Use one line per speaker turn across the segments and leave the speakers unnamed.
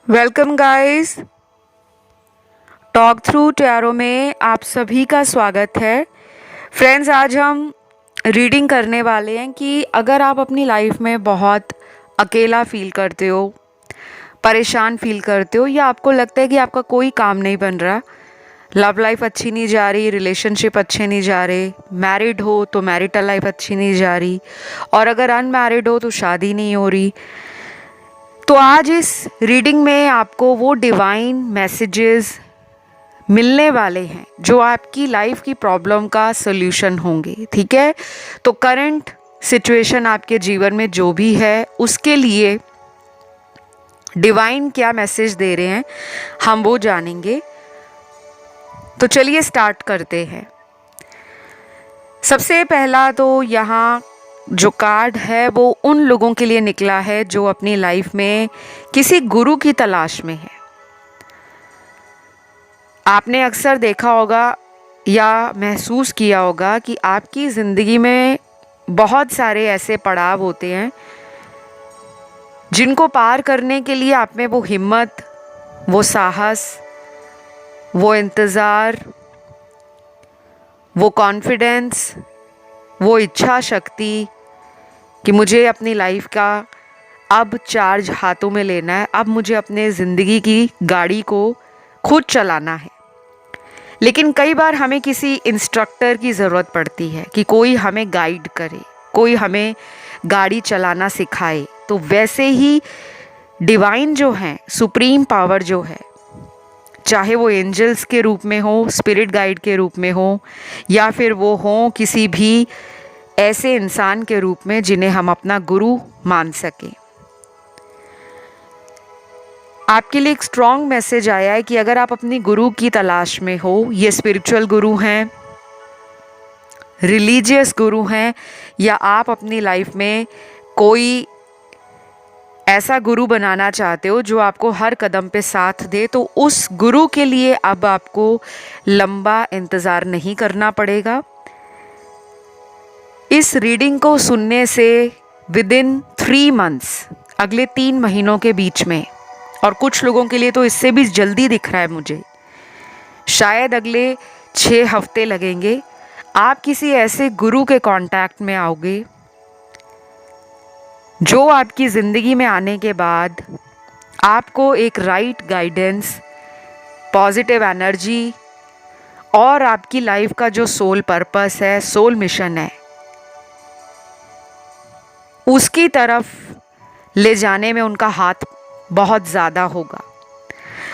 Welcome guys. Talk through tarot में आप सभी का स्वागत है। फ्रेंड्स, आज हम रीडिंग करने वाले हैं कि अगर आप अपनी लाइफ में बहुत अकेला फील करते हो, परेशान फील करते हो, या आपको लगता है कि आपका कोई काम नहीं बन रहा, लव लाइफ अच्छी नहीं जा रही, रिलेशनशिप अच्छे नहीं जा रहे, मैरिड हो तो मैरिटल लाइफ अच्छी नहीं जा रही, और अगर अनमैरिड हो तो शादी नहीं हो रही, तो आज इस रीडिंग में आपको वो डिवाइन मैसेजेस मिलने वाले हैं जो आपकी लाइफ की प्रॉब्लम का सॉल्यूशन होंगे। ठीक है, तो करंट सिचुएशन आपके जीवन में जो भी है उसके लिए डिवाइन क्या मैसेज दे रहे हैं हम वो जानेंगे। तो चलिए स्टार्ट करते हैं। सबसे पहला तो यहाँ जो कार्ड है वो उन लोगों के लिए निकला है जो अपनी लाइफ में किसी गुरु की तलाश में है। आपने अक्सर देखा होगा या महसूस किया होगा कि आपकी ज़िंदगी में बहुत सारे ऐसे पड़ाव होते हैं जिनको पार करने के लिए आप में वो हिम्मत, वो साहस, वो इंतज़ार, वो कॉन्फिडेंस, वो इच्छा शक्ति कि मुझे अपनी लाइफ का अब चार्ज हाथों में लेना है, अब मुझे अपने ज़िंदगी की गाड़ी को खुद चलाना है। लेकिन कई बार हमें किसी इंस्ट्रक्टर की ज़रूरत पड़ती है कि कोई हमें गाइड करे, कोई हमें गाड़ी चलाना सिखाए। तो वैसे ही डिवाइन जो हैं, सुप्रीम पावर जो है, चाहे वो एंजल्स के रूप में हो, स्पिरिट गाइड के रूप में हो, या फिर वो हों किसी भी ऐसे इंसान के रूप में जिन्हें हम अपना गुरु मान सकें। आपके लिए एक स्ट्रॉन्ग मैसेज आया है कि अगर आप अपनी गुरु की तलाश में हो, ये स्पिरिचुअल गुरु हैं, रिलीजियस गुरु हैं, या आप अपनी लाइफ में कोई ऐसा गुरु बनाना चाहते हो जो आपको हर कदम पे साथ दे, तो उस गुरु के लिए अब आपको लंबा इंतज़ार नहीं करना पड़ेगा। इस रीडिंग को सुनने से विदिन 3 मंथ्स, अगले 3 महीनों के बीच में, और कुछ लोगों के लिए तो इससे भी जल्दी दिख रहा है मुझे, शायद अगले 6 हफ्ते लगेंगे, आप किसी ऐसे गुरु के कांटेक्ट में आओगे जो आपकी ज़िंदगी में आने के बाद आपको एक राइट गाइडेंस, पॉजिटिव एनर्जी और आपकी लाइफ का जो सोल पर्पस है, सोल मिशन है, उसकी तरफ ले जाने में उनका हाथ बहुत ज़्यादा होगा।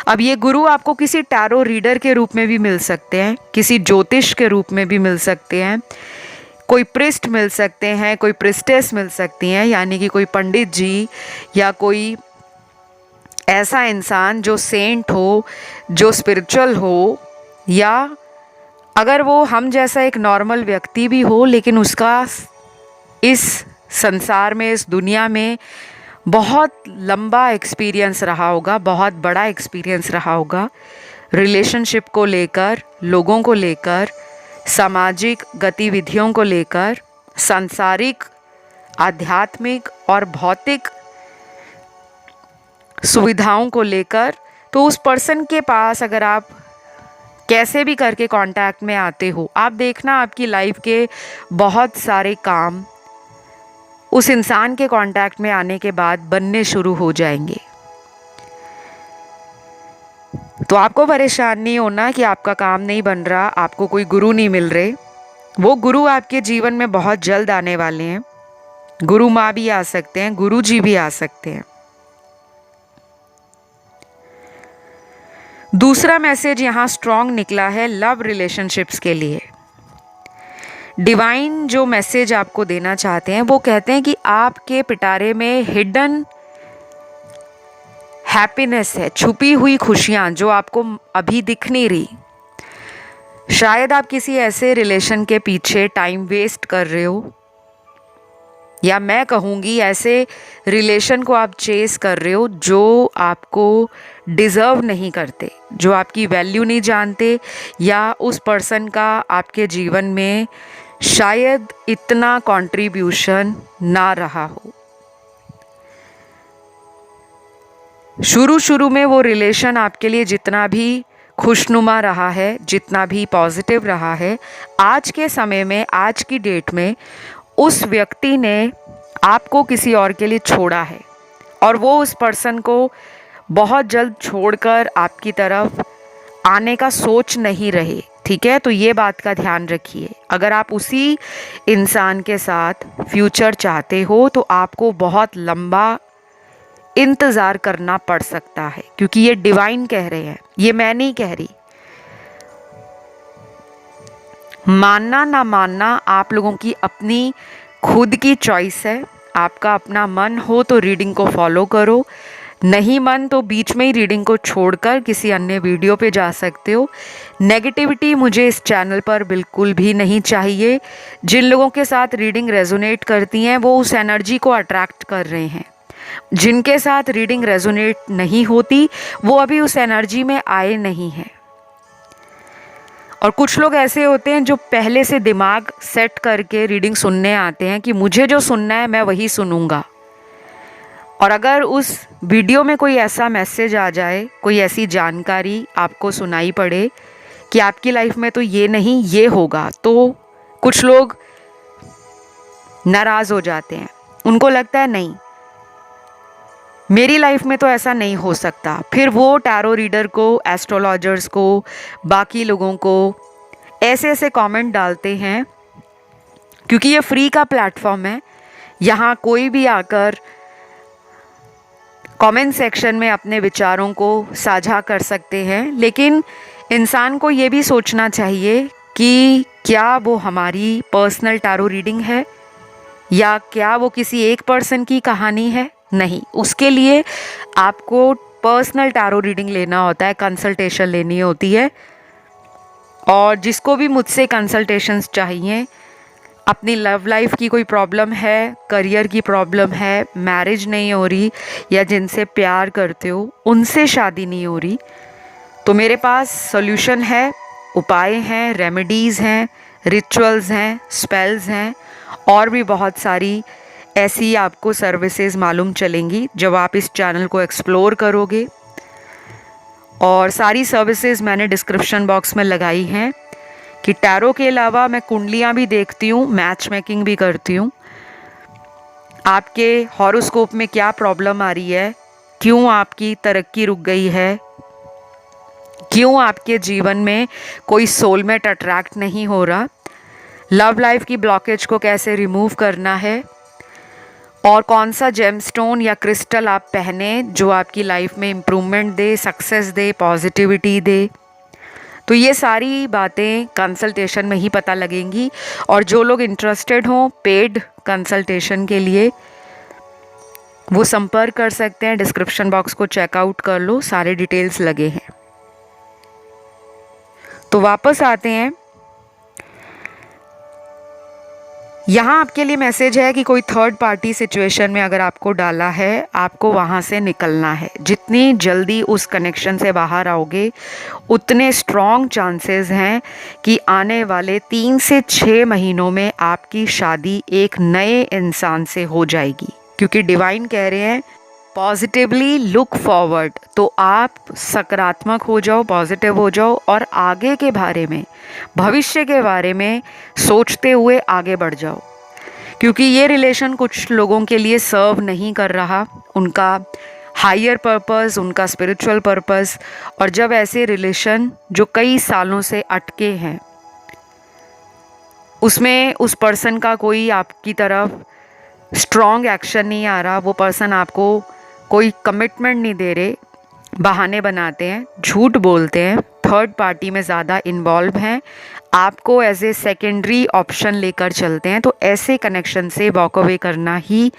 अब ये गुरु आपको किसी टैरो रीडर के रूप में भी मिल सकते हैं, किसी ज्योतिष के रूप में भी मिल सकते हैं, कोई प्रिस्ट मिल सकते हैं, कोई प्रिस्टेस मिल सकती हैं, यानी कि कोई पंडित जी या कोई ऐसा इंसान जो सेंट हो, जो स्पिरिचुअल हो, या अगर वो हम जैसा एक नॉर्मल व्यक्ति भी हो लेकिन उसका इस संसार में, इस दुनिया में बहुत लंबा एक्सपीरियंस रहा होगा, बहुत बड़ा एक्सपीरियंस रहा होगा, रिलेशनशिप को लेकर, लोगों को लेकर, सामाजिक गतिविधियों को लेकर, सांसारिक, आध्यात्मिक और भौतिक सुविधाओं को लेकर। तो उस पर्सन के पास अगर आप कैसे भी करके कांटेक्ट में आते हो, आप देखना आपकी लाइफ के बहुत सारे काम उस इंसान के कांटेक्ट में आने के बाद बनने शुरू हो जाएंगे। तो आपको परेशान नहीं होना कि आपका काम नहीं बन रहा, आपको कोई गुरु नहीं मिल रहे। वो गुरु आपके जीवन में बहुत जल्द आने वाले हैं। गुरु माँ भी आ सकते हैं, गुरु जी भी आ सकते हैं। दूसरा मैसेज यहाँ स्ट्रॉन्ग निकला है लव रिलेशनशिप्स के लिए। डिवाइन जो मैसेज आपको देना चाहते हैं वो कहते हैं कि आपके पिटारे में हिडन हैप्पीनेस है, छुपी हुई खुशियाँ जो आपको अभी दिख नहीं रही। शायद आप किसी ऐसे रिलेशन के पीछे टाइम वेस्ट कर रहे हो, या मैं कहूँगी ऐसे रिलेशन को आप चेस कर रहे हो जो आपको डिज़र्व नहीं करते, जो आपकी वैल्यू नहीं जानते, या उस पर्सन का आपके जीवन में शायद इतना कंट्रीब्यूशन ना रहा हो। शुरू शुरू में वो रिलेशन आपके लिए जितना भी खुशनुमा रहा है, जितना भी पॉजिटिव रहा है, आज के समय में, आज की डेट में उस व्यक्ति ने आपको किसी और के लिए छोड़ा है और वो उस पर्सन को बहुत जल्द छोड़कर आपकी तरफ आने का सोच नहीं रहे। ठीक है, तो ये बात का ध्यान रखिए। अगर आप उसी इंसान के साथ फ्यूचर चाहते हो तो आपको बहुत लंबा इंतज़ार करना पड़ सकता है, क्योंकि ये डिवाइन कह रहे हैं, ये मैं नहीं कह रही। मानना ना मानना आप लोगों की अपनी खुद की चॉइस है। आपका अपना मन हो तो रीडिंग को फॉलो करो, नहीं मन तो बीच में ही रीडिंग को छोड़कर किसी अन्य वीडियो पे जा सकते हो। नेगेटिविटी मुझे इस चैनल पर बिल्कुल भी नहीं चाहिए। जिन लोगों के साथ रीडिंग रेजोनेट करती हैं वो उस एनर्जी को अट्रैक्ट कर रहे हैं। जिनके साथ रीडिंग रेजोनेट नहीं होती वो अभी उस एनर्जी में आए नहीं हैं। और कुछ लोग ऐसे होते हैं जो पहले से दिमाग सेट करके रीडिंग सुनने आते हैं कि मुझे जो सुनना है मैं वही सुनूंगा। और अगर उस वीडियो में कोई ऐसा मैसेज आ जाए, कोई ऐसी जानकारी आपको सुनाई पड़े कि आपकी लाइफ में तो ये नहीं ये होगा, तो कुछ लोग नाराज़ हो जाते हैं। उनको लगता है नहीं, मेरी लाइफ में तो ऐसा नहीं हो सकता। फिर वो टैरो रीडर को, एस्ट्रोलॉजर्स को, बाकी लोगों को ऐसे ऐसे कमेंट डालते हैं, क्योंकि ये फ्री का प्लेटफॉर्म है। यहाँ कोई भी आकर कमेंट सेक्शन में अपने विचारों को साझा कर सकते हैं, लेकिन इंसान को ये भी सोचना चाहिए कि क्या वो हमारी पर्सनल टैरो रीडिंग है या क्या वो किसी एक पर्सन की कहानी है। नहीं, उसके लिए आपको पर्सनल टैरो रीडिंग लेना होता है, कंसल्टेशन लेनी होती है। और जिसको भी मुझसे कंसल्टेशंस चाहिए, अपनी लव लाइफ की कोई प्रॉब्लम है, करियर की प्रॉब्लम है, मैरिज नहीं हो रही या जिनसे प्यार करते हो उनसे शादी नहीं हो रही, तो मेरे पास सॉल्यूशन है, उपाय हैं, रेमेडीज़ हैं, रिचुअल्स हैं, स्पेल्स हैं और भी बहुत सारी ऐसी आपको सर्विसेज मालूम चलेंगी जब आप इस चैनल को एक्सप्लोर करोगे। और सारी सर्विसेज मैंने डिस्क्रिप्शन बॉक्स में लगाई हैं कि टैरो के अलावा मैं कुंडलियाँ भी देखती हूँ, मैच मेकिंग भी करती हूँ। आपके हॉरोस्कोप में क्या प्रॉब्लम आ रही है, क्यों आपकी तरक्की रुक गई है, क्यों आपके जीवन में कोई सोलमेट अट्रैक्ट नहीं हो रहा, लव लाइफ की ब्लॉकेज को कैसे रिमूव करना है और कौन सा जेमस्टोन या क्रिस्टल आप पहने जो आपकी लाइफ में इम्प्रूवमेंट दे, सक्सेस दे, पॉजिटिविटी दे। तो ये सारी बातें कंसल्टेशन में ही पता लगेंगी। और जो लोग इंटरेस्टेड हों पेड कंसल्टेशन के लिए वो संपर्क कर सकते हैं। डिस्क्रिप्शन बॉक्स को चेकआउट कर लो, सारे डिटेल्स लगे हैं। तो वापस आते हैं, यहाँ आपके लिए मैसेज है कि कोई थर्ड पार्टी सिचुएशन में अगर आपको डाला है, आपको वहाँ से निकलना है। जितनी जल्दी उस कनेक्शन से बाहर आओगे उतने स्ट्रॉन्ग चांसेस हैं कि आने वाले 3 से 6 महीनों में आपकी शादी एक नए इंसान से हो जाएगी। क्योंकि डिवाइन कह रहे हैं पॉजिटिवली लुक फॉरवर्ड, तो आप सकारात्मक हो जाओ, पॉजिटिव हो जाओ और आगे के बारे में, भविष्य के बारे में सोचते हुए आगे बढ़ जाओ। क्योंकि ये रिलेशन कुछ लोगों के लिए सर्व नहीं कर रहा, उनका हायर पर्पस, उनका स्पिरिचुअल पर्पस। और जब ऐसे रिलेशन जो कई सालों से अटके हैं उसमें उस पर्सन का कोई आपकी तरफ स्ट्रॉन्ग एक्शन नहीं आ रहा, वो पर्सन आपको कोई कमिटमेंट नहीं दे रहे, बहाने बनाते हैं, झूठ बोलते हैं, थर्ड पार्टी में ज़्यादा इन्वॉल्व हैं, आपको एज ए सेकेंडरी ऑप्शन लेकर चलते हैं, तो ऐसे कनेक्शन से वॉक अवे करना ही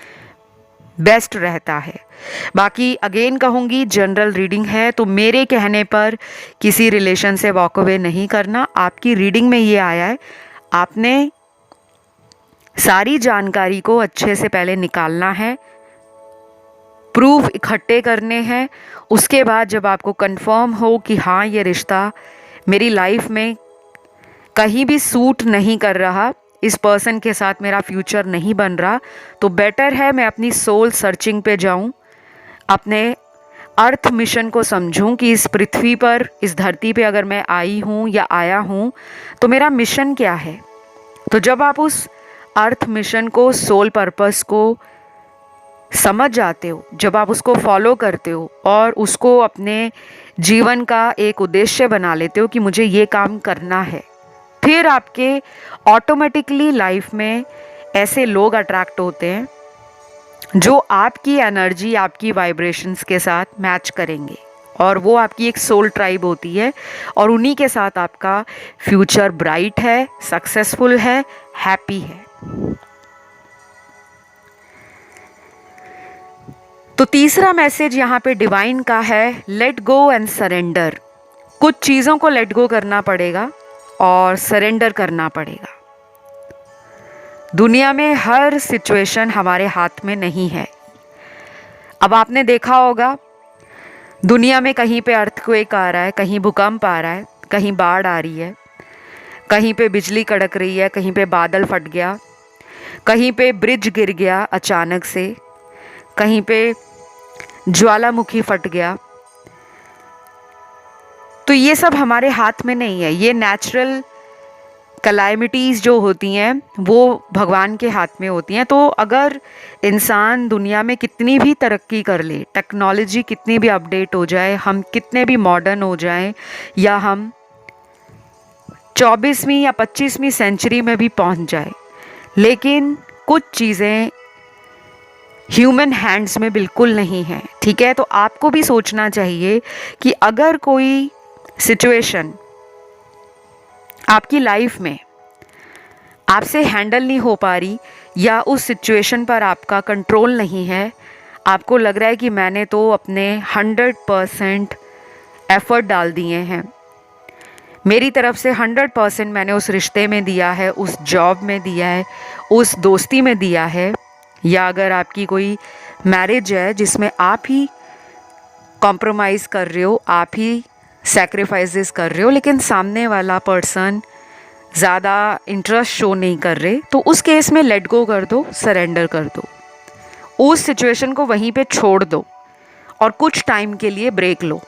बेस्ट रहता है। बाकी अगेन कहूँगी, जनरल रीडिंग है तो मेरे कहने पर किसी रिलेशन से वॉक अवे नहीं करना। आपकी रीडिंग में ये आया है, आपने सारी जानकारी को अच्छे से पहले निकालना है, प्रूफ इकट्ठे करने हैं। उसके बाद जब आपको कंफर्म हो कि हाँ ये रिश्ता मेरी लाइफ में कहीं भी सूट नहीं कर रहा, इस पर्सन के साथ मेरा फ्यूचर नहीं बन रहा, तो बेटर है मैं अपनी सोल सर्चिंग पे जाऊं, अपने अर्थ मिशन को समझूं कि इस पृथ्वी पर, इस धरती पे अगर मैं आई हूँ या आया हूँ तो मेरा मिशन क्या है। तो जब आप उस अर्थ मिशन को, सोल पर्पस को समझ जाते हो, जब आप उसको फॉलो करते हो और उसको अपने जीवन का एक उद्देश्य बना लेते हो कि मुझे ये काम करना है, फिर आपके ऑटोमेटिकली लाइफ में ऐसे लोग अट्रैक्ट होते हैं जो आपकी एनर्जी, आपकी वाइब्रेशंस के साथ मैच करेंगे और वो आपकी एक सोल ट्राइब होती है और उन्हीं के साथ आपका फ्यूचर ब्राइट है, सक्सेसफुल है, हैप्पी है। तो तीसरा मैसेज यहाँ पे डिवाइन का है, लेट गो एंड सरेंडर। कुछ चीज़ों को लेट गो करना पड़ेगा और सरेंडर करना पड़ेगा। दुनिया में हर सिचुएशन हमारे हाथ में नहीं है। अब आपने देखा होगा दुनिया में कहीं पे अर्थक्वेक आ रहा है, कहीं भूकंप आ रहा है, कहीं बाढ़ आ रही है, कहीं पे बिजली कड़क रही है, कहीं पे बादल फट गया, कहीं पे ब्रिज गिर गया अचानक से, कहीं पे ज्वालामुखी फट गया। तो ये सब हमारे हाथ में नहीं है। ये नेचुरल कैलामिटीज़ जो होती हैं वो भगवान के हाथ में होती हैं। तो अगर इंसान दुनिया में कितनी भी तरक्की कर ले, टेक्नोलॉजी कितनी भी अपडेट हो जाए, हम कितने भी मॉडर्न हो जाएं, या हम 24वीं या 25वीं सेंचुरी में भी पहुंच जाए, लेकिन कुछ चीज़ें ह्यूमन हैंड्स में बिल्कुल नहीं है। ठीक है, तो आपको भी सोचना चाहिए कि अगर कोई सिचुएशन आपकी लाइफ में आपसे हैंडल नहीं हो पा रही या उस सिचुएशन पर आपका कंट्रोल नहीं है, आपको लग रहा है कि मैंने तो अपने 100% एफर्ट डाल दिए हैं, मेरी तरफ से 100% मैंने उस रिश्ते में दिया है, उस जॉब में दिया है, उस दोस्ती में दिया है, या अगर आपकी कोई मैरिज है जिसमें आप ही कॉम्प्रोमाइज़ कर रहे हो, आप ही सैक्रिफाइसेस कर रहे हो, लेकिन सामने वाला पर्सन ज़्यादा इंटरेस्ट शो नहीं कर रहे, तो उस केस में लेट गो कर दो, सरेंडर कर दो, उस सिचुएशन को वहीं पे छोड़ दो और कुछ टाइम के लिए ब्रेक लो।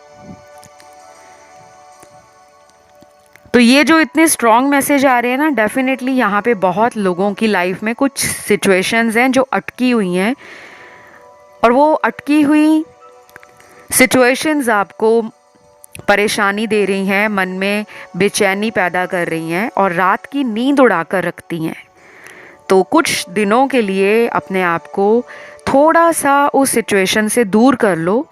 तो ये जो इतने स्ट्रॉन्ग मैसेज आ रहे हैं ना, डेफिनेटली यहाँ पे बहुत लोगों की लाइफ में कुछ सिचुएशंस हैं जो अटकी हुई हैं, और वो अटकी हुई सिचुएशंस आपको परेशानी दे रही हैं, मन में बेचैनी पैदा कर रही हैं और रात की नींद उड़ा कर रखती हैं। तो कुछ दिनों के लिए अपने आप को थोड़ा सा उस सिचुएशन से दूर कर लो।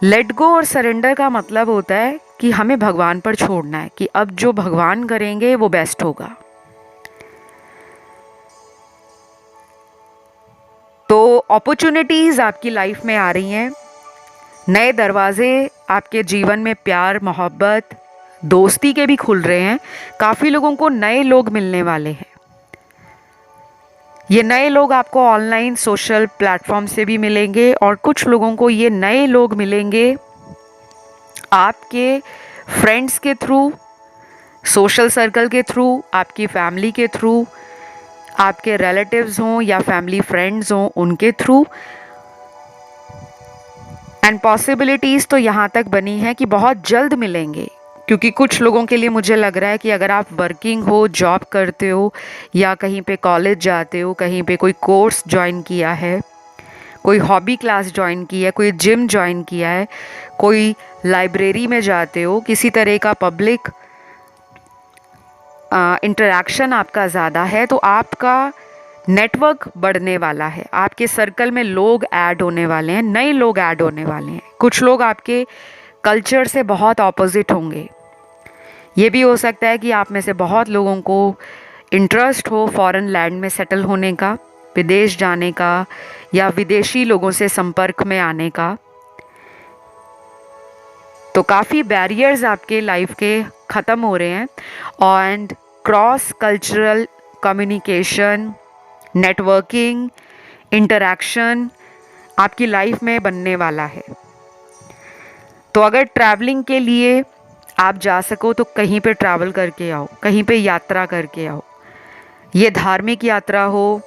लेट गो और सरेंडर का मतलब होता है कि हमें भगवान पर छोड़ना है कि अब जो भगवान करेंगे वो बेस्ट होगा। तो अपॉर्चुनिटीज़ आपकी लाइफ में आ रही हैं, नए दरवाजे आपके जीवन में प्यार, मोहब्बत, दोस्ती के भी खुल रहे हैं। काफ़ी लोगों को नए लोग मिलने वाले हैं। ये नए लोग आपको ऑनलाइन सोशल प्लेटफॉर्म से भी मिलेंगे और कुछ लोगों को ये नए लोग मिलेंगे आपके फ्रेंड्स के थ्रू, सोशल सर्कल के थ्रू, आपकी फैमिली के थ्रू, आपके रिलेटिव्स हों या फैमिली फ्रेंड्स हों उनके थ्रू। एंड पॉसिबिलिटीज़ तो यहाँ तक बनी है कि बहुत जल्द मिलेंगे, क्योंकि कुछ लोगों के लिए मुझे लग रहा है कि अगर आप वर्किंग हो, जॉब करते हो या कहीं पे कॉलेज जाते हो, कहीं पे कोई कोर्स ज्वाइन किया है, कोई हॉबी क्लास ज्वाइन की है, कोई जिम ज्वाइन किया है, कोई लाइब्रेरी में जाते हो, किसी तरह का पब्लिक इंटरेक्शन आपका ज़्यादा है, तो आपका नेटवर्क बढ़ने वाला है, आपके सर्कल में लोग ऐड होने वाले हैं, नए लोग ऐड होने वाले हैं। कुछ लोग आपके कल्चर से बहुत ऑपोजिट होंगे। ये भी हो सकता है कि आप में से बहुत लोगों को इंटरेस्ट हो फॉरेन लैंड में सेटल होने का, विदेश जाने का या विदेशी लोगों से संपर्क में आने का। तो काफ़ी बैरियर्स आपके लाइफ के ख़त्म हो रहे हैं and cross cultural communication, networking, interaction आपकी लाइफ में बनने वाला है। तो अगर ट्रैवलिंग के लिए आप जा सको तो कहीं पे ट्रैवल करके आओ, कहीं पे यात्रा करके आओ। ये धार्मिक यात्रा हो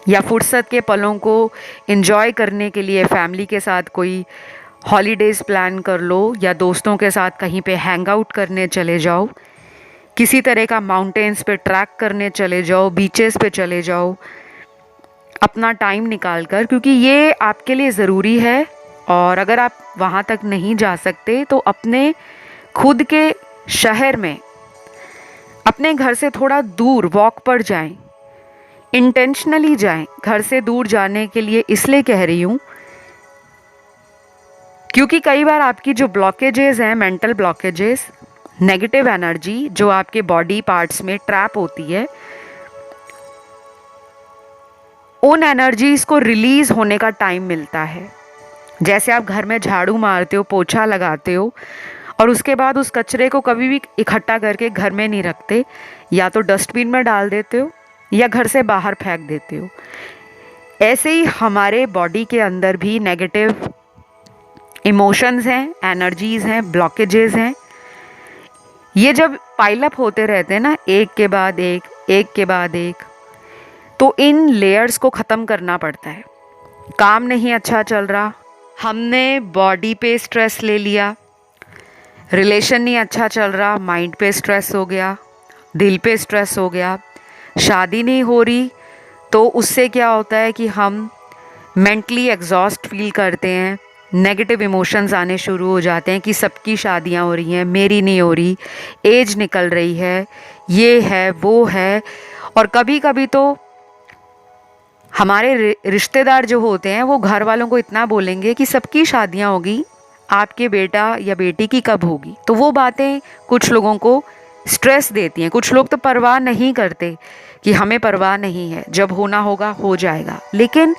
या फुर्सत के पलों को एंजॉय करने के लिए फैमिली के साथ कोई हॉलीडेज़ प्लान कर लो या दोस्तों के साथ कहीं पे हैंग आउट करने चले जाओ, किसी तरह का माउंटेन्स पे ट्रैक करने चले जाओ, बीचेस पे चले जाओ अपना टाइम निकाल कर, क्योंकि ये आपके लिए ज़रूरी है। और अगर आप वहाँ तक नहीं जा सकते तो अपने खुद के शहर में अपने घर से थोड़ा दूर वॉक पर जाएं, इंटेंशनली जाएं। घर से दूर जाने के लिए इसलिए कह रही हूँ क्योंकि कई बार आपकी जो ब्लॉकेजेस हैं, मेंटल ब्लॉकेजेस, नेगेटिव एनर्जी जो आपके बॉडी पार्ट्स में ट्रैप होती है, उन एनर्जीज को रिलीज होने का टाइम मिलता है। जैसे आप घर में झाड़ू मारते हो, पोछा लगाते हो और उसके बाद उस कचरे को कभी भी इकट्ठा करके घर में नहीं रखते, या तो डस्टबिन में डाल देते हो या घर से बाहर फेंक देते हो। ऐसे ही हमारे बॉडी के अंदर भी नेगेटिव इमोशंस हैं, एनर्जीज हैं, ब्लॉकेजेस हैं। ये जब पाइलअप होते रहते हैं ना, एक के बाद एक के बाद एक, तो इन लेयर्स को ख़त्म करना पड़ता है। काम नहीं अच्छा चल रहा, हमने बॉडी पे स्ट्रेस ले लिया, रिलेशन नहीं अच्छा चल रहा, माइंड पे स्ट्रेस हो गया, दिल पे स्ट्रेस हो गया, शादी नहीं हो रही, तो उससे क्या होता है कि हम मेंटली एग्जॉस्ट फील करते हैं, नेगेटिव इमोशंस आने शुरू हो जाते हैं कि सबकी शादियां हो रही हैं, मेरी नहीं हो रही, एज निकल रही है, ये है वो है। और कभी कभी तो हमारे रिश्तेदार जो होते हैं वो घर वालों को इतना बोलेंगे कि सबकी शादियां होगी, आपके बेटा या बेटी की कब होगी। तो वो बातें कुछ लोगों को स्ट्रेस देती हैं। कुछ लोग तो परवाह नहीं करते कि हमें परवाह नहीं है, जब होना होगा हो जाएगा। लेकिन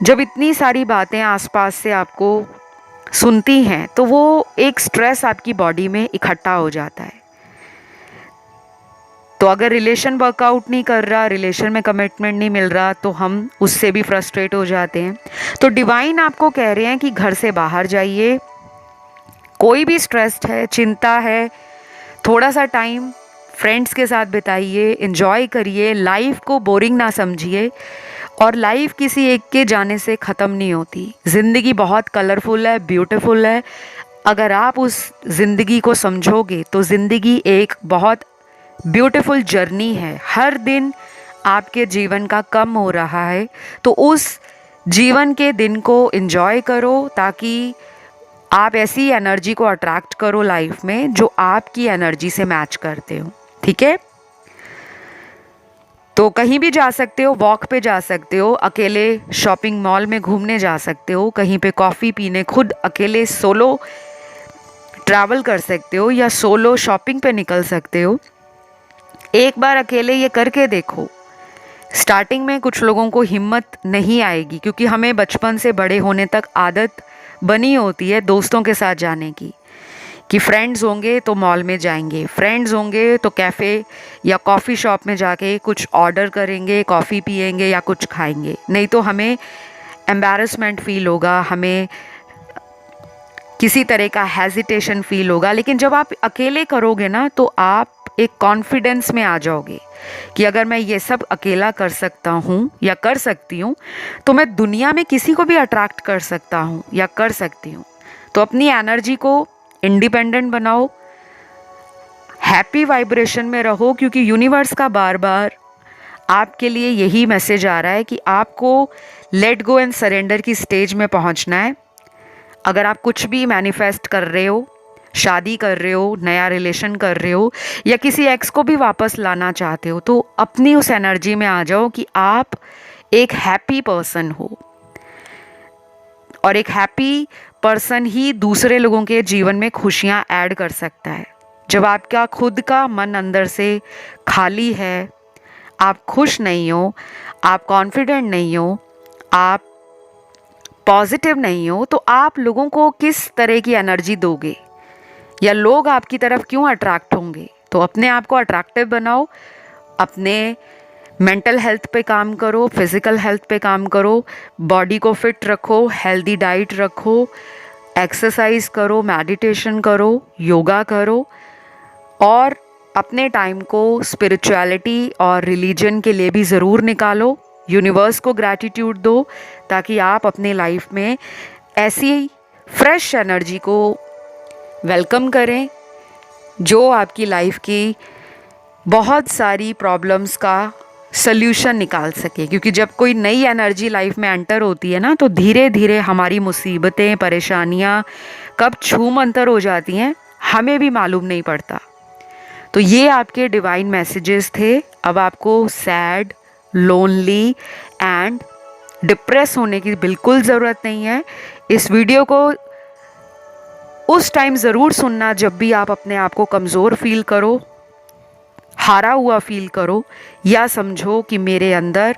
जब इतनी सारी बातें आसपास से आपको सुनती हैं तो वो एक स्ट्रेस आपकी बॉडी में इकट्ठा हो जाता है। तो अगर रिलेशन वर्कआउट नहीं कर रहा, रिलेशन में कमिटमेंट नहीं मिल रहा, तो हम उससे भी फ्रस्ट्रेट हो जाते हैं। तो डिवाइन आपको कह रहे हैं कि घर से बाहर जाइए, कोई भी स्ट्रेस्ड है, चिंता है, थोड़ा सा टाइम फ्रेंड्स के साथ बिताइए, एंजॉय करिए, लाइफ को बोरिंग ना समझिए। और लाइफ किसी एक के जाने से ख़त्म नहीं होती। ज़िंदगी बहुत कलरफुल है, ब्यूटीफुल है। अगर आप उस ज़िंदगी को समझोगे तो ज़िंदगी एक बहुत ब्यूटीफुल जर्नी है। हर दिन आपके जीवन का कम हो रहा है, तो उस जीवन के दिन को एंजॉय करो, ताकि आप ऐसी एनर्जी को अट्रैक्ट करो लाइफ में जो आपकी एनर्जी से मैच करते हो। ठीक है, तो कहीं भी जा सकते हो, वॉक पे जा सकते हो, अकेले शॉपिंग मॉल में घूमने जा सकते हो, कहीं पे कॉफ़ी पीने खुद अकेले सोलो ट्रैवल कर सकते हो, या सोलो शॉपिंग पे निकल सकते हो। एक बार अकेले ये करके देखो। स्टार्टिंग में कुछ लोगों को हिम्मत नहीं आएगी, क्योंकि हमें बचपन से बड़े होने तक आदत बनी होती है दोस्तों के साथ जाने की, कि फ्रेंड्स होंगे तो मॉल में जाएंगे, फ्रेंड्स होंगे तो कैफ़े या कॉफ़ी शॉप में जाके कुछ ऑर्डर करेंगे, कॉफ़ी पिएंगे या कुछ खाएंगे। नहीं तो हमें एम्बैरसमेंट फ़ील होगा, हमें किसी तरह का हेजिटेशन फ़ील होगा। लेकिन जब आप अकेले करोगे ना, तो आप एक कॉन्फिडेंस में आ जाओगे कि अगर मैं ये सब अकेला कर सकता हूँ या कर सकती हूँ, तो मैं दुनिया में किसी को भी अट्रैक्ट कर सकता हूँ या कर सकती हूँ। तो अपनी एनर्जी को इंडिपेंडेंट बनाओ, हैप्पी वाइब्रेशन में रहो, क्योंकि यूनिवर्स का बार बार आपके लिए यही मैसेज आ रहा है कि आपको लेट गो एंड सरेंडर की स्टेज में पहुंचना है। अगर आप कुछ भी मैनिफेस्ट कर रहे हो, शादी कर रहे हो, नया रिलेशन कर रहे हो, या किसी एक्स को भी वापस लाना चाहते हो, तो अपनी उस एनर्जी में आ जाओ कि आप एक हैप्पी पर्सन हो। और एक हैप्पी पर्सन ही दूसरे लोगों के जीवन में खुशियां ऐड कर सकता है। जब आपका खुद का मन अंदर से खाली है, आप खुश नहीं हो, आप कॉन्फिडेंट नहीं हो, आप पॉजिटिव नहीं हो, तो आप लोगों को किस तरह की एनर्जी दोगे, या लोग आपकी तरफ क्यों अट्रैक्ट होंगे। तो अपने आप को अट्रैक्टिव बनाओ, अपने मेंटल हेल्थ पे काम करो, फिज़िकल हेल्थ पे काम करो, बॉडी को फिट रखो, हेल्दी डाइट रखो, एक्सरसाइज करो, मेडिटेशन करो, योगा करो, और अपने टाइम को स्पिरिचुअलिटी और रिलीजन के लिए भी ज़रूर निकालो। यूनिवर्स को ग्रैटिट्यूड दो, ताकि आप अपने लाइफ में ऐसी फ्रेश एनर्जी को वेलकम करें, जो आपकी लाइफ की बहुत सारी प्रॉब्लम्स का सल्यूशन निकाल सके। क्योंकि जब कोई नई एनर्जी लाइफ में एंटर होती है ना, तो धीरे धीरे हमारी मुसीबतें, परेशानियाँ कब छूमंतर हो जाती हैं हमें भी मालूम नहीं पड़ता। तो ये आपके डिवाइन मैसेजेस थे। अब आपको सैड, लोनली एंड डिप्रेस होने की बिल्कुल ज़रूरत नहीं है। इस वीडियो को उस टाइम ज़रूर सुनना जब भी आप अपने आप को कमज़ोर फील करो, हारा हुआ फील करो, या समझो कि मेरे अंदर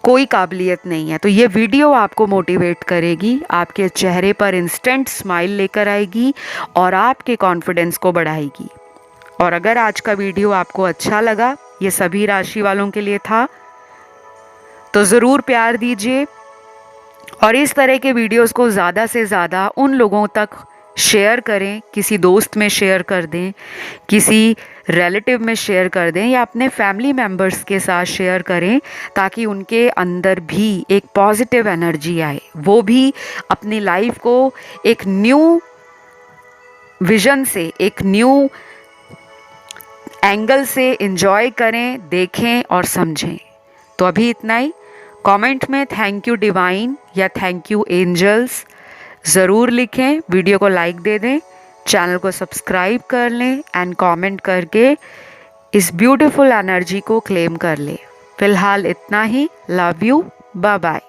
कोई काबिलियत नहीं है। तो ये वीडियो आपको मोटिवेट करेगी, आपके चेहरे पर इंस्टेंट स्माइल लेकर आएगी और आपके कॉन्फिडेंस को बढ़ाएगी। और अगर आज का वीडियो आपको अच्छा लगा, ये सभी राशि वालों के लिए था, तो ज़रूर प्यार दीजिए और इस तरह के वीडियोस को ज़्यादा से ज़्यादा उन लोगों तक शेयर करें। किसी दोस्त में शेयर कर दें, किसी रिलेटिव में शेयर कर दें, या अपने फैमिली मेम्बर्स के साथ शेयर करें, ताकि उनके अंदर भी एक पॉजिटिव एनर्जी आए, वो भी अपनी लाइफ को एक न्यू विजन से, एक न्यू एंगल से एंजॉय करें, देखें और समझें। तो अभी इतना ही। कमेंट में थैंक यू डिवाइन या थैंक यू एंजल्स ज़रूर लिखें, वीडियो को लाइक दे दें, चैनल को सब्सक्राइब कर लें एंड कमेंट करके इस ब्यूटीफुल एनर्जी को क्लेम कर लें। फ़िलहाल इतना ही। Love you, bye bye.